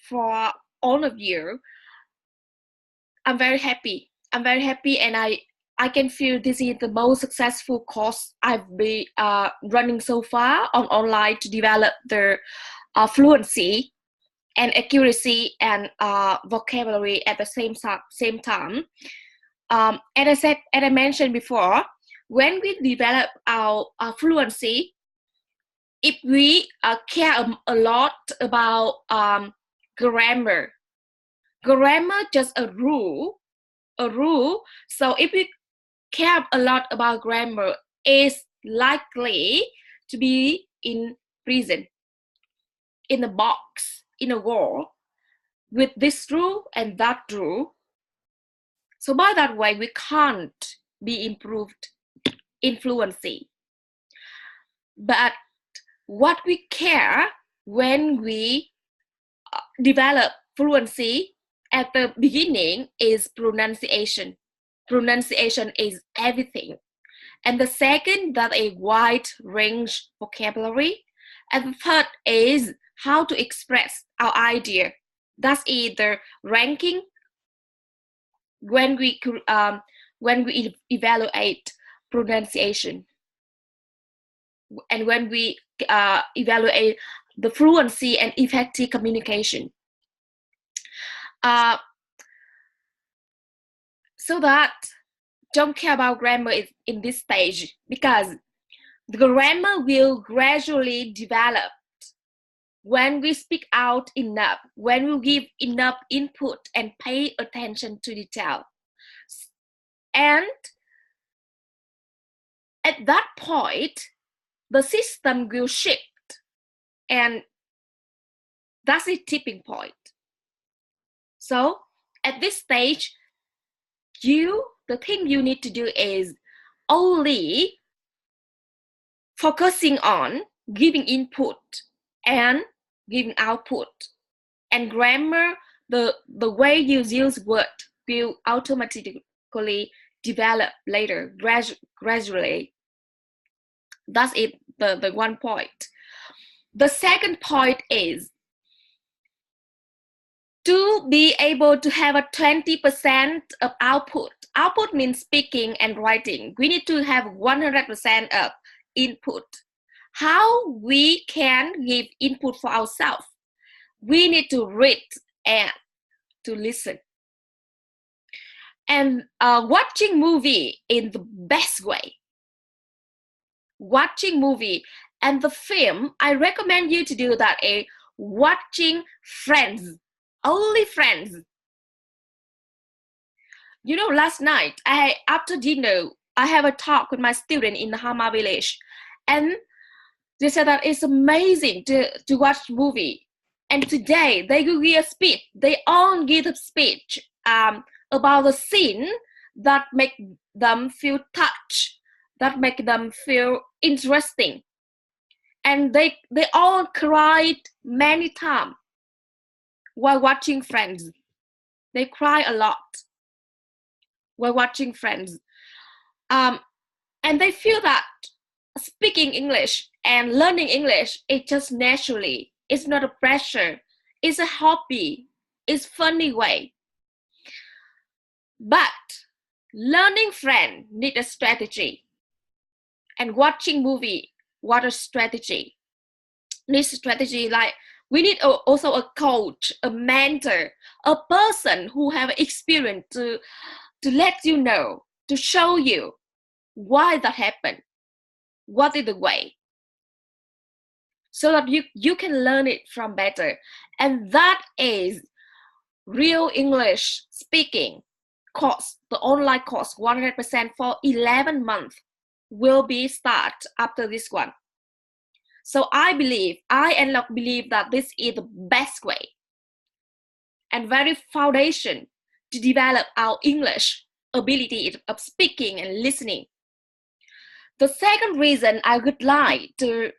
for all of you. I'm very happy. I'm very happy, and I can feel this is the most successful course I've been running so far on online to develop the fluency and accuracy and vocabulary at the same time. As I mentioned before, when we develop our fluency, if we care a lot about grammar just a rule. So if we care a lot about grammar, is likely to be in prison, in a box, in a wall, with this rule and that rule. So by that way, we can't be improved in fluency. But what we care when we develop fluency at the beginning is pronunciation. Pronunciation is everything. And the second, that a wide range vocabulary. And the third is how to express our idea. That's either ranking when we evaluate pronunciation, and when we evaluate the fluency and effective communication. So that don't care about grammar in this stage, because the grammar will gradually develop when we speak out enough, when we give enough input and pay attention to detail. And at that point, the system will shift, and that's a tipping point. So at this stage, the thing you need to do is only focusing on giving input and giving output. And grammar, the way you use word will automatically develop later, gradually. That's it, the one point. The second point is to be able to have a 20% of output. Output means speaking and writing. We need to have 100% of input. How we can give input for ourselves? We need to read and to listen. And watching movie in the best way. Watching movie and the film, I recommend you to do that. Watching Friends. Only Friends. You know, last night, after dinner, I have a talk with my student in the Hama village, and they said that it's amazing to watch movie. And today they will give a speech. They all give a speech about the scene that make them feel touched, that make them feel interesting, and they all cried many times while watching Friends. They cry a lot while watching Friends. And they feel that speaking English and learning English is just naturally. It's not a pressure. It's a hobby. It's funny way. But learning French needs a strategy. And watching movie, what a strategy. Needs strategy, like we need also a coach, a mentor, a person who have experience to let you know, to show you why that happened, what is the way, so that you can learn it from better. And that is real English speaking course, the online course, 100% for 11 months will be start after this one. So I believe that this is the best way and very foundation to develop our English ability of speaking and listening. The second reason I would like to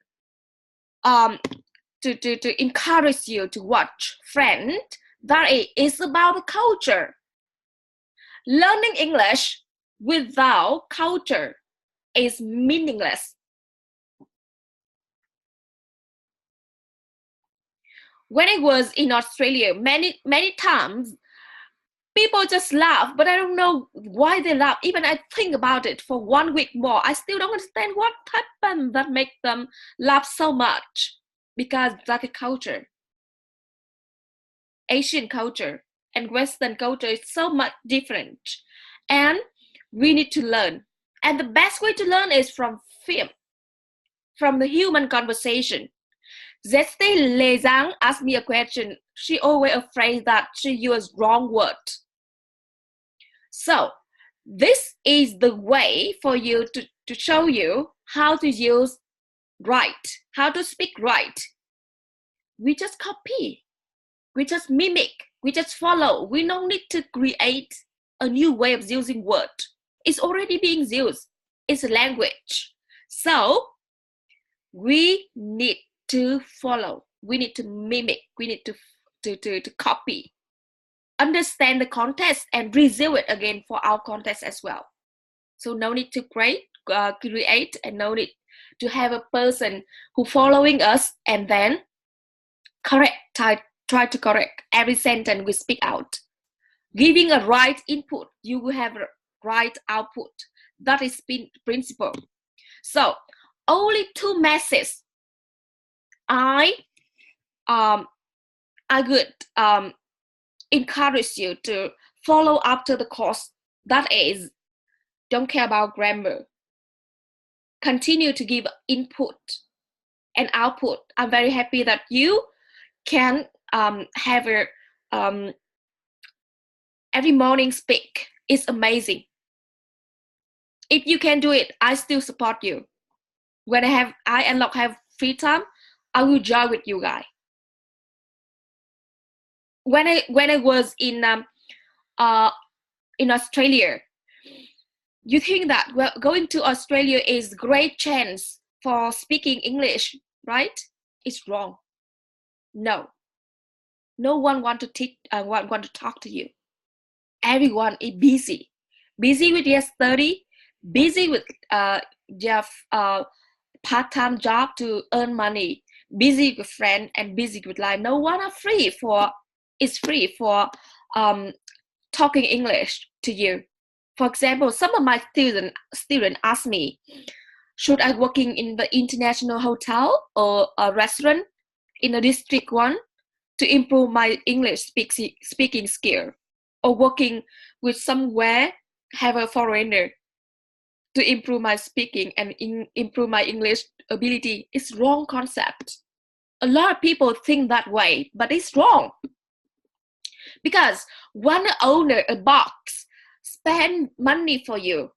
encourage you to watch Friends, that is about the culture. Learning English without culture is meaningless. When I was in Australia, many times people just laugh, but I don't know why they laugh. Even I think about it for 1 week more, I still don't understand what happened that make them laugh so much. Because that's a culture, Asian culture and Western culture is so much different, and we need to learn. And the best way to learn is from film, from the human conversation. Zesty Lê Giang asked me a question. She always afraid that she used wrong word. So this is the way for you to show you how to use right, how to speak right. We just copy, we just mimic, we just follow. We don't need to create a new way of using word. It's already being used. It's a language. So we need to follow. We need to mimic. We need to copy. Understand the context and resume it again for our context as well. So no need to create, and no need to have a person who following us and then try to correct every sentence we speak out. Giving a right input, you will have a right output. That is principle. So only 2 messages I would encourage you to follow after the course. That is, don't care about grammar. Continue to give input and output. I'm very happy that you can have a every morning speak. It's amazing. If you can do it, I still support you. When I have free time, I will join with you guys. When I was in Australia, you think that going to Australia is great chance for speaking English, right? It's wrong. No one want to teach, want to talk to you. Everyone is busy with their study, busy with their part-time job to earn money, busy with friends and busy with life. No one is free for talking English to you. For example, some of my students ask me, should I working in the international hotel or a restaurant in a district one to improve my English speaking skill, or working with somewhere have a foreigner to improve my speaking and improve my English ability? It's wrong concept. A lot of people think that way, but it's wrong. Because one owner a box spend money for you,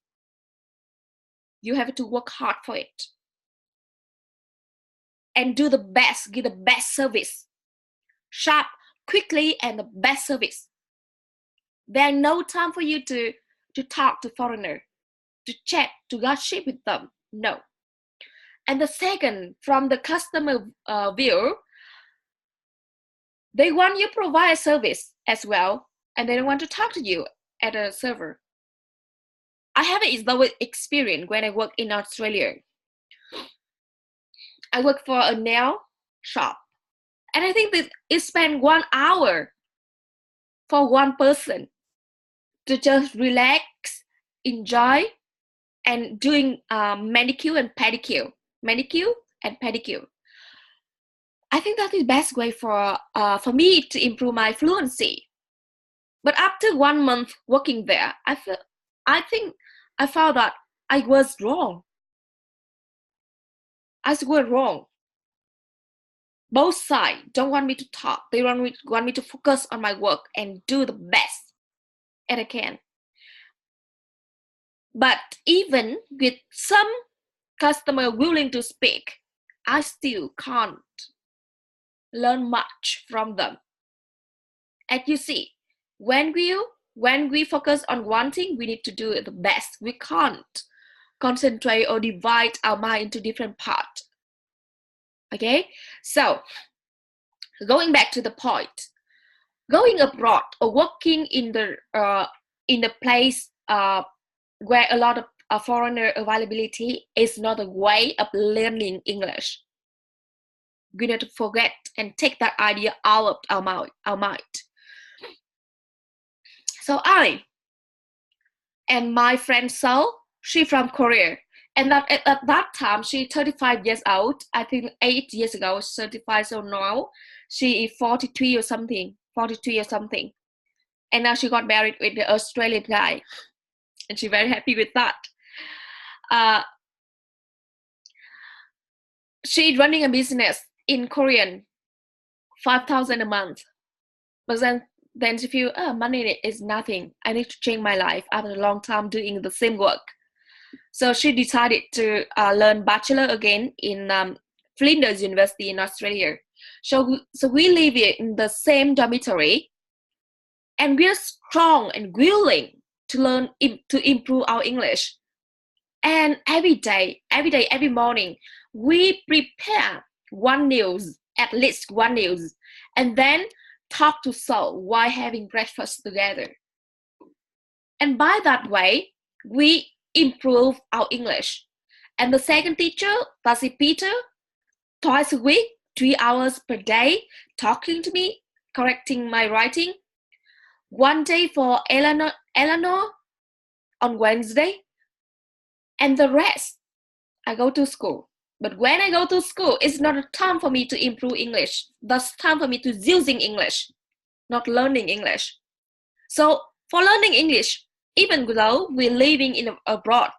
you have to work hard for it and do the best, give the best service, sharp, quickly, and the best service. There's no time for you to talk to foreigner, to chat, to gossip with them. No. And the second, from the customer view, they want you to provide a service as well, and they don't want to talk to you at a server. I have an experience when I work in Australia. I work for a nail shop, and I think that it spent 1 hour for one person to just relax, enjoy, and doing manicure and pedicure. I think that is the best way for me to improve my fluency. But after 1 month working there, I think I found that I was wrong. I was wrong. Both sides don't want me to talk. They want me to focus on my work and do the best that I can. But even with some customer willing to speak, I still can't learn much from them. And you see, when we focus on one thing, we need to do it the best. We can't concentrate or divide our mind into different parts. Okay, so going back to the point, going abroad or working in the place where a lot of foreigner availability is not a way of learning English. We need to forget and take that idea out of our mind. So I and my friend Seoul, she from Korea. And at that time, she 35 years old. I think 8 years ago, 35. So now she is 43 or something, 43 or something. And now she got married with the Australian guy. And she's very happy with that. She's running a business in Korean, 5,000 a month. But then she feel, money is nothing. I need to change my life after a long time doing the same work. So she decided to learn bachelor again in Flinders University in Australia. So we live in the same dormitory, and we are strong and willing to learn to improve our English. And every day, every morning, we prepare at least one news, and then talk to Seoul while having breakfast together. And by that way, we improve our English. And the second teacher, that's Peter, twice a week, 3 hours per day, talking to me, correcting my writing. One day for Eleanor on Wednesday, and the rest, I go to school. But when I go to school, it's not a time for me to improve English. That's time for me to using English, not learning English. So for learning English, even though we're living abroad,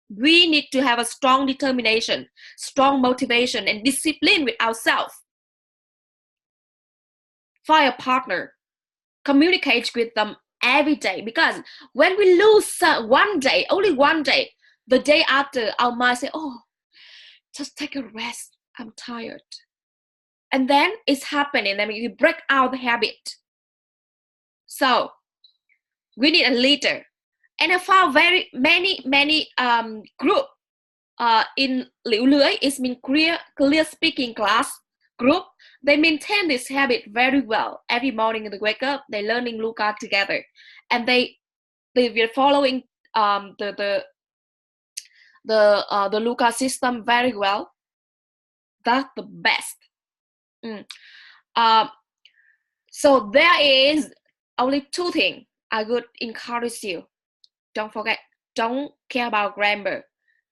we need to have a strong determination, strong motivation, and discipline with ourselves. Find a partner, communicate with them every day, because when we lose one day, only one day, the day after, our mind say, oh, just take a rest, I'm tired. And then it's happening, and we break out the habit. So we need a leader. And I found very many group in Liu Lưỡi, it's mean clear speaking class group. They maintain this habit very well. Every morning they wake up, they're learning Luca together, and they were following the Luca system very well. That's the best. So there is only two things I would encourage you. Don't forget, don't care about grammar.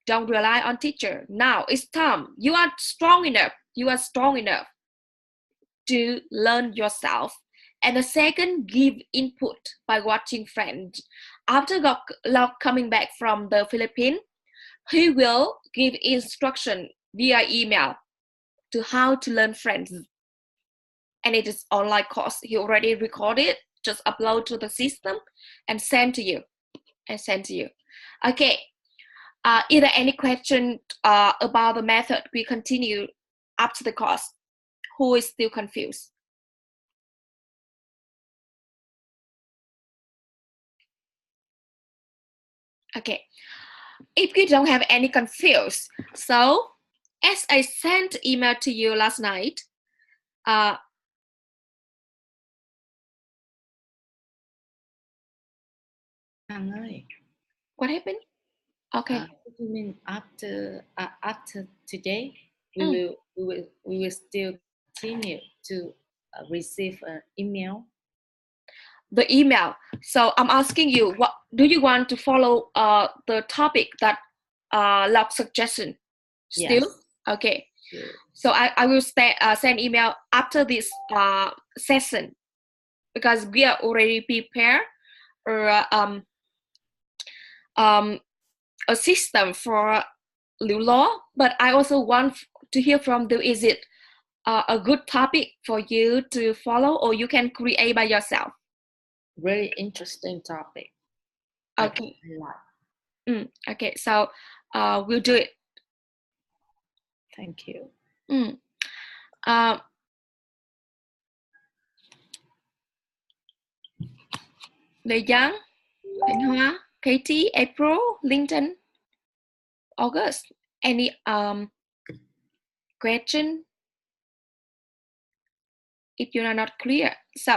Don't rely on teacher. Now it's time. You are strong enough. You are strong enough to learn yourself. And the second, give input by watching friends. After coming back from the Philippines, he will give instruction via email to how to learn French. And it is online course. He already recorded, just upload to the system and send to you. Okay. Is there any question about the method? We continue after the course. Who is still confused? Okay. If you don't have any confused, so as I sent email to you last night, what happened? Okay. You mean after today, we will still continue to receive an email? The email. So I'm asking you, what do you want to follow the topic that log suggestion still? Yes. Okay. Yes. So I will send email after this session, because we are already prepared a system for Liu Law, but I also want to hear from you, is it a good topic for you to follow, or you can create by yourself? Very interesting topic. Okay. Okay, so we'll do it. Thank you. Lê Giang, Thanh Hoa, Katie, April, Linton, August. Any question? If you are not clear, so